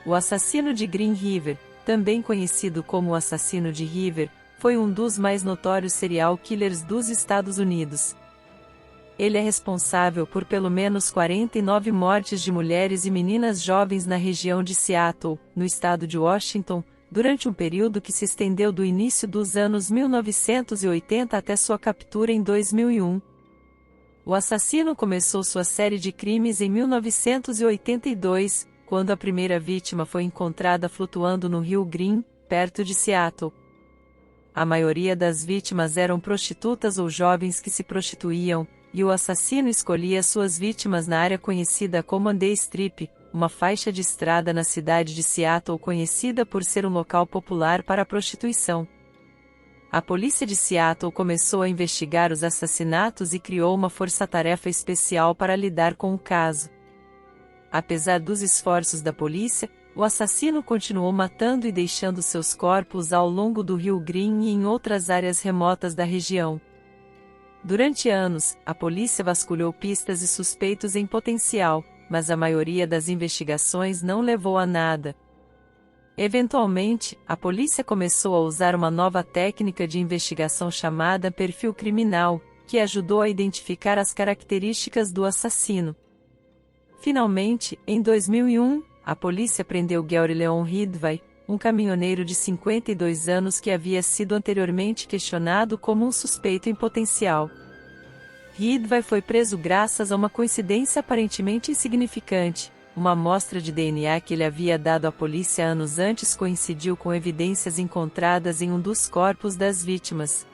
O assassino de Green River, também conhecido como o assassino de River, foi um dos mais notórios serial killers dos Estados Unidos. Ele é responsável por pelo menos 49 mortes de mulheres e meninas jovens na região de Seattle, no estado de Washington, durante um período que se estendeu do início dos anos 1980 até sua captura em 2001. O assassino começou sua série de crimes em 1982, quando a primeira vítima foi encontrada flutuando no rio Green, perto de Seattle. A maioria das vítimas eram prostitutas ou jovens que se prostituíam, e o assassino escolhia suas vítimas na área conhecida como Andy Strip, uma faixa de estrada na cidade de Seattle conhecida por ser um local popular para a prostituição. A polícia de Seattle começou a investigar os assassinatos e criou uma força-tarefa especial para lidar com o caso. Apesar dos esforços da polícia, o assassino continuou matando e deixando seus corpos ao longo do rio Green e em outras áreas remotas da região. Durante anos, a polícia vasculhou pistas e suspeitos em potencial, mas a maioria das investigações não levou a nada. Eventualmente, a polícia começou a usar uma nova técnica de investigação chamada perfil criminal, que ajudou a identificar as características do assassino. Finalmente, em 2001, a polícia prendeu Gary Leon Ridvay, um caminhoneiro de 52 anos que havia sido anteriormente questionado como um suspeito em potencial. Ridvay foi preso graças a uma coincidência aparentemente insignificante. Uma amostra de DNA que ele havia dado à polícia anos antes coincidiu com evidências encontradas em um dos corpos das vítimas.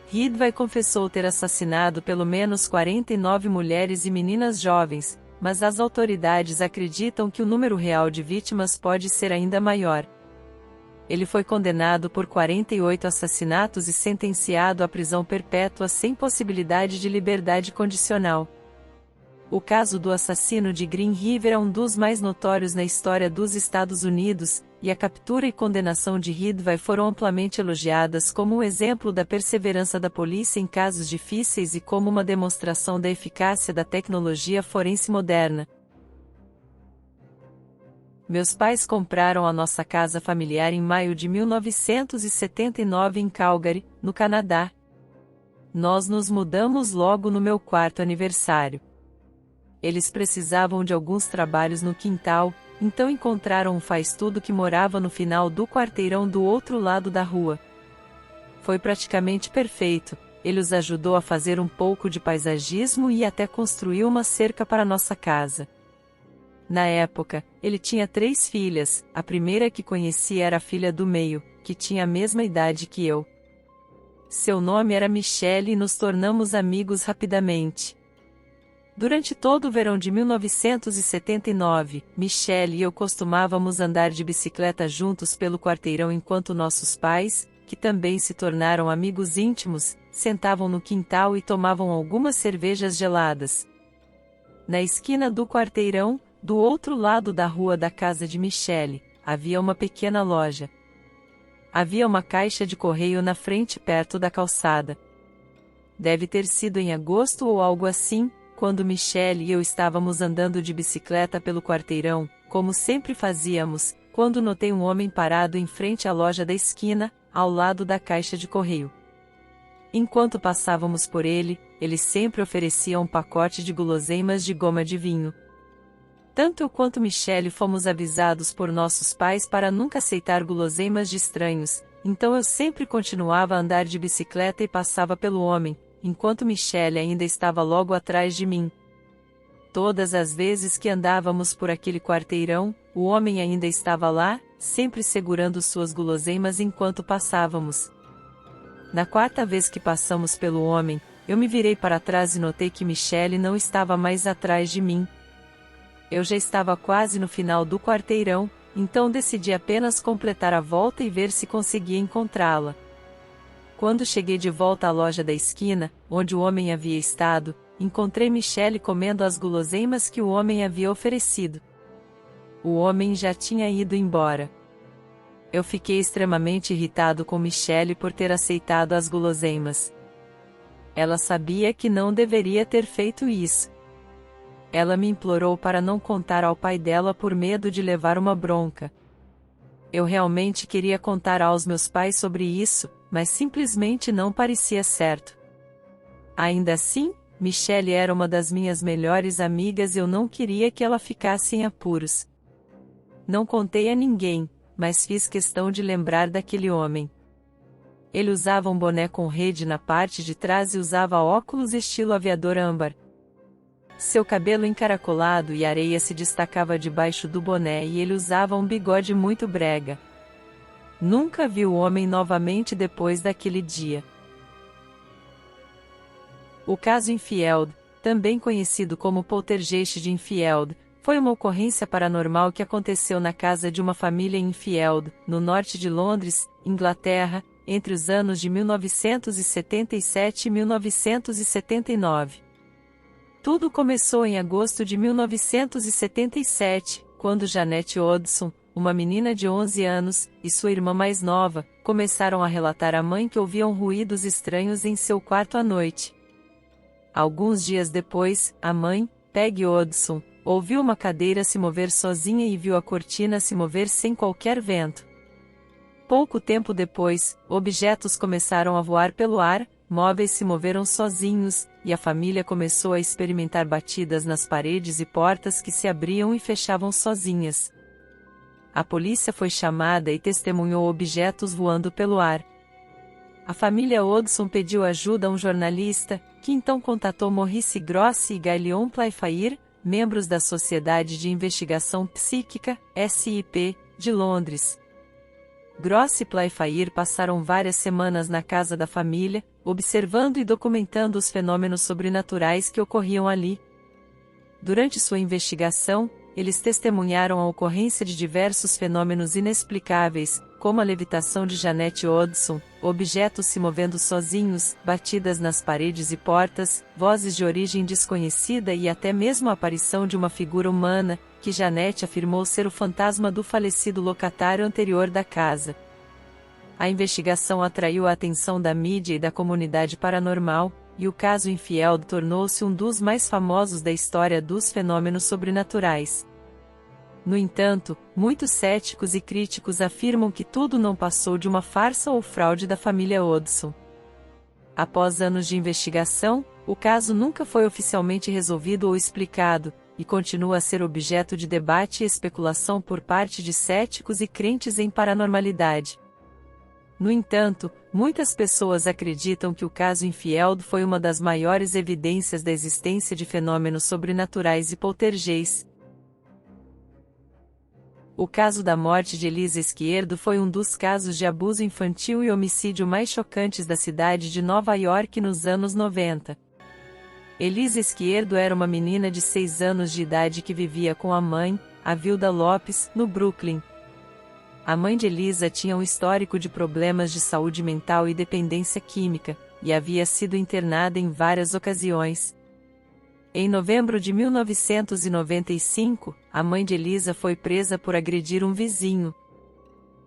Ridvay confessou ter assassinado pelo menos 49 mulheres e meninas jovens, mas as autoridades acreditam que o número real de vítimas pode ser ainda maior. Ele foi condenado por 48 assassinatos e sentenciado à prisão perpétua sem possibilidade de liberdade condicional. O caso do assassino de Green River é um dos mais notórios na história dos Estados Unidos, e a captura e condenação de Ridvay foram amplamente elogiadas como um exemplo da perseverança da polícia em casos difíceis e como uma demonstração da eficácia da tecnologia forense moderna. Meus pais compraram a nossa casa familiar em maio de 1979 em Calgary, no Canadá. Nós nos mudamos logo no meu quarto aniversário. Eles precisavam de alguns trabalhos no quintal, então encontraram um faz-tudo que morava no final do quarteirão do outro lado da rua. Foi praticamente perfeito, ele os ajudou a fazer um pouco de paisagismo e até construiu uma cerca para nossa casa. Na época, ele tinha 3 filhas, a primeira que conheci era a filha do meio, que tinha a mesma idade que eu. Seu nome era Michelle e nos tornamos amigos rapidamente. Durante todo o verão de 1979, Michelle e eu costumávamos andar de bicicleta juntos pelo quarteirão enquanto nossos pais, que também se tornaram amigos íntimos, sentavam no quintal e tomavam algumas cervejas geladas. Na esquina do quarteirão, do outro lado da rua da casa de Michelle, havia uma pequena loja. Havia uma caixa de correio na frente perto da calçada. Deve ter sido em agosto ou algo assim, quando Michelle e eu estávamos andando de bicicleta pelo quarteirão, como sempre fazíamos, quando notei um homem parado em frente à loja da esquina, ao lado da caixa de correio. Enquanto passávamos por ele, ele sempre oferecia um pacote de guloseimas de goma de vinho. Tanto eu quanto Michelle fomos avisados por nossos pais para nunca aceitar guloseimas de estranhos, então eu sempre continuava a andar de bicicleta e passava pelo homem, enquanto Michelle ainda estava logo atrás de mim. Todas as vezes que andávamos por aquele quarteirão, o homem ainda estava lá, sempre segurando suas guloseimas enquanto passávamos. Na 4ª vez que passamos pelo homem, eu me virei para trás e notei que Michelle não estava mais atrás de mim. Eu já estava quase no final do quarteirão, então decidi apenas completar a volta e ver se conseguia encontrá-la. Quando cheguei de volta à loja da esquina, onde o homem havia estado, encontrei Michelle comendo as guloseimas que o homem havia oferecido. O homem já tinha ido embora. Eu fiquei extremamente irritado com Michelle por ter aceitado as guloseimas. Ela sabia que não deveria ter feito isso. Ela me implorou para não contar ao pai dela por medo de levar uma bronca. Eu realmente queria contar aos meus pais sobre isso, mas simplesmente não parecia certo. Ainda assim, Michelle era uma das minhas melhores amigas e eu não queria que ela ficasse em apuros. Não contei a ninguém, mas fiz questão de lembrar daquele homem. Ele usava um boné com rede na parte de trás e usava óculos estilo aviador âmbar. Seu cabelo encaracolado e areia se destacava debaixo do boné e ele usava um bigode muito brega. Nunca vi o homem novamente depois daquele dia. O caso Enfield, também conhecido como poltergeist de Enfield, foi uma ocorrência paranormal que aconteceu na casa de uma família em Enfield, no norte de Londres, Inglaterra, entre os anos de 1977 e 1979. Tudo começou em agosto de 1977, quando Janet Hodgson, uma menina de 11 anos, e sua irmã mais nova, começaram a relatar à mãe que ouviam ruídos estranhos em seu quarto à noite. Alguns dias depois, a mãe, Peggy Hodgson, ouviu uma cadeira se mover sozinha e viu a cortina se mover sem qualquer vento. Pouco tempo depois, objetos começaram a voar pelo ar, móveis se moveram sozinhos, e a família começou a experimentar batidas nas paredes e portas que se abriam e fechavam sozinhas. A polícia foi chamada e testemunhou objetos voando pelo ar. A família Hodgson pediu ajuda a um jornalista, que então contatou Maurice Grossi e Guy Playfair, membros da Sociedade de Investigação Psíquica, SIP, de Londres. Grossi e Playfair passaram várias semanas na casa da família, observando e documentando os fenômenos sobrenaturais que ocorriam ali. Durante sua investigação, eles testemunharam a ocorrência de diversos fenômenos inexplicáveis, como a levitação de Janet Hodgson, objetos se movendo sozinhos, batidas nas paredes e portas, vozes de origem desconhecida e até mesmo a aparição de uma figura humana, que Janet afirmou ser o fantasma do falecido locatário anterior da casa. A investigação atraiu a atenção da mídia e da comunidade paranormal, e o caso Enfield tornou-se um dos mais famosos da história dos fenômenos sobrenaturais. No entanto, muitos céticos e críticos afirmam que tudo não passou de uma farsa ou fraude da família Hodgson. Após anos de investigação, o caso nunca foi oficialmente resolvido ou explicado, e continua a ser objeto de debate e especulação por parte de céticos e crentes em paranormalidade. No entanto, muitas pessoas acreditam que o caso Enfield foi uma das maiores evidências da existência de fenômenos sobrenaturais e poltergeists. O caso da morte de Elisa Esquerdo foi um dos casos de abuso infantil e homicídio mais chocantes da cidade de Nova York nos anos 90. Elisa Esquerdo era uma menina de 6 anos de idade que vivia com a mãe, a Vilda Lopes, no Brooklyn. A mãe de Elisa tinha um histórico de problemas de saúde mental e dependência química, e havia sido internada em várias ocasiões. Em novembro de 1995, a mãe de Elisa foi presa por agredir um vizinho.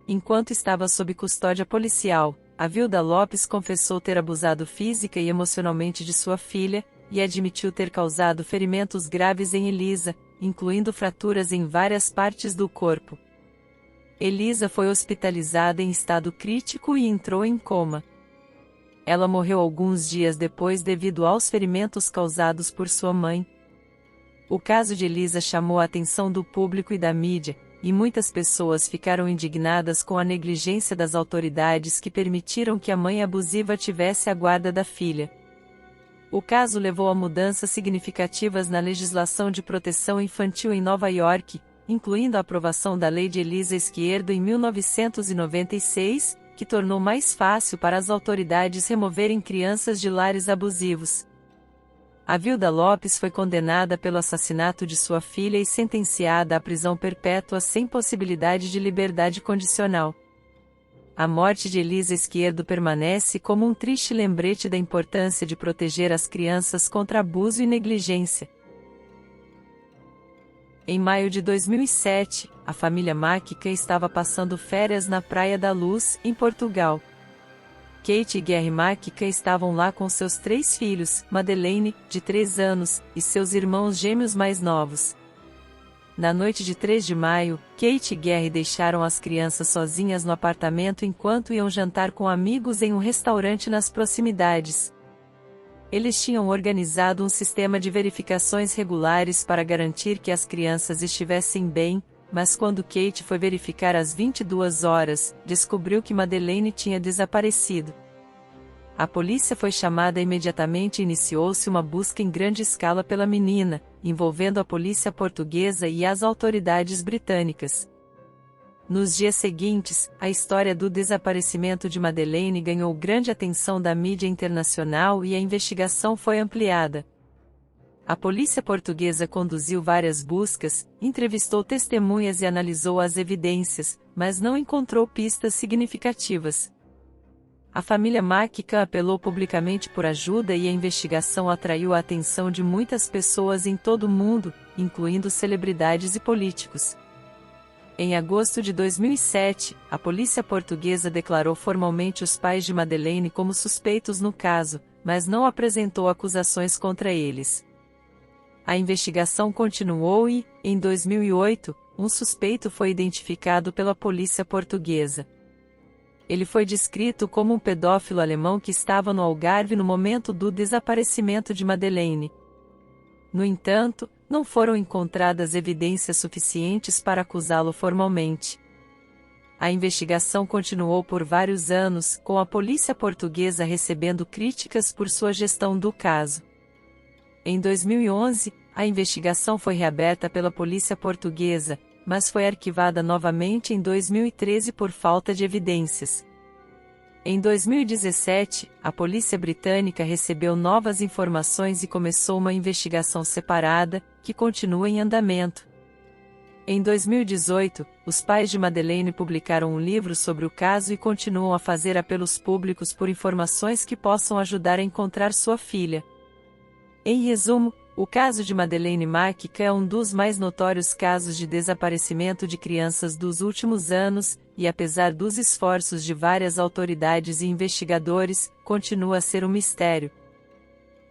Enquanto estava sob custódia policial, a Vilda Lopes confessou ter abusado física e emocionalmente de sua filha, e admitiu ter causado ferimentos graves em Elisa, incluindo fraturas em várias partes do corpo. Elisa foi hospitalizada em estado crítico e entrou em coma. Ela morreu alguns dias depois devido aos ferimentos causados por sua mãe. O caso de Elisa chamou a atenção do público e da mídia, e muitas pessoas ficaram indignadas com a negligência das autoridades que permitiram que a mãe abusiva tivesse a guarda da filha. O caso levou a mudanças significativas na legislação de proteção infantil em Nova York, incluindo a aprovação da Lei de Elisa Esquerdo em 1996, que tornou mais fácil para as autoridades removerem crianças de lares abusivos. A Vilda Lopes foi condenada pelo assassinato de sua filha e sentenciada à prisão perpétua sem possibilidade de liberdade condicional. A morte de Elisa Esquerdo permanece como um triste lembrete da importância de proteger as crianças contra abuso e negligência. Em maio de 2007, a família Máquica estava passando férias na Praia da Luz, em Portugal. Kate e Gary McCann estavam lá com seus 3 filhos, Madeleine, de 3 anos, e seus irmãos gêmeos mais novos. Na noite de 3 de maio, Kate e Gary deixaram as crianças sozinhas no apartamento enquanto iam jantar com amigos em um restaurante nas proximidades. Eles tinham organizado um sistema de verificações regulares para garantir que as crianças estivessem bem, mas quando Kate foi verificar às 22 horas, descobriu que Madeleine tinha desaparecido. A polícia foi chamada imediatamente e iniciou-se uma busca em grande escala pela menina, envolvendo a polícia portuguesa e as autoridades britânicas. Nos dias seguintes, a história do desaparecimento de Madeleine ganhou grande atenção da mídia internacional e a investigação foi ampliada. A polícia portuguesa conduziu várias buscas, entrevistou testemunhas e analisou as evidências, mas não encontrou pistas significativas. A família McCann apelou publicamente por ajuda e a investigação atraiu a atenção de muitas pessoas em todo o mundo, incluindo celebridades e políticos. Em agosto de 2007, a polícia portuguesa declarou formalmente os pais de Madeleine como suspeitos no caso, mas não apresentou acusações contra eles. A investigação continuou e, em 2008, um suspeito foi identificado pela polícia portuguesa. Ele foi descrito como um pedófilo alemão que estava no Algarve no momento do desaparecimento de Madeleine. No entanto, não foram encontradas evidências suficientes para acusá-lo formalmente. A investigação continuou por vários anos, com a polícia portuguesa recebendo críticas por sua gestão do caso. Em 2011, a investigação foi reaberta pela polícia portuguesa, mas foi arquivada novamente em 2013 por falta de evidências. Em 2017, a polícia britânica recebeu novas informações e começou uma investigação separada, que continua em andamento. Em 2018, os pais de Madeleine publicaram um livro sobre o caso e continuam a fazer apelos públicos por informações que possam ajudar a encontrar sua filha. Em resumo, o caso de Madeleine McCann é um dos mais notórios casos de desaparecimento de crianças dos últimos anos, e apesar dos esforços de várias autoridades e investigadores, continua a ser um mistério.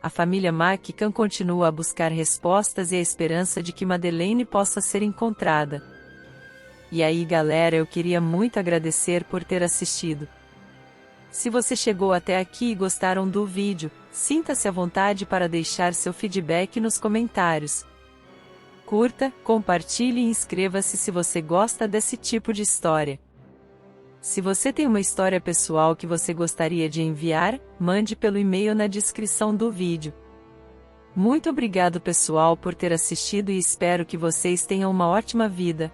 A família McCann continua a buscar respostas e a esperança de que Madeleine possa ser encontrada. E aí galera, eu queria muito agradecer por ter assistido. Se você chegou até aqui e gostaram do vídeo, sinta-se à vontade para deixar seu feedback nos comentários. Curta, compartilhe e inscreva-se se você gosta desse tipo de história. Se você tem uma história pessoal que você gostaria de enviar, mande pelo e-mail na descrição do vídeo. Muito obrigado pessoal por ter assistido e espero que vocês tenham uma ótima vida.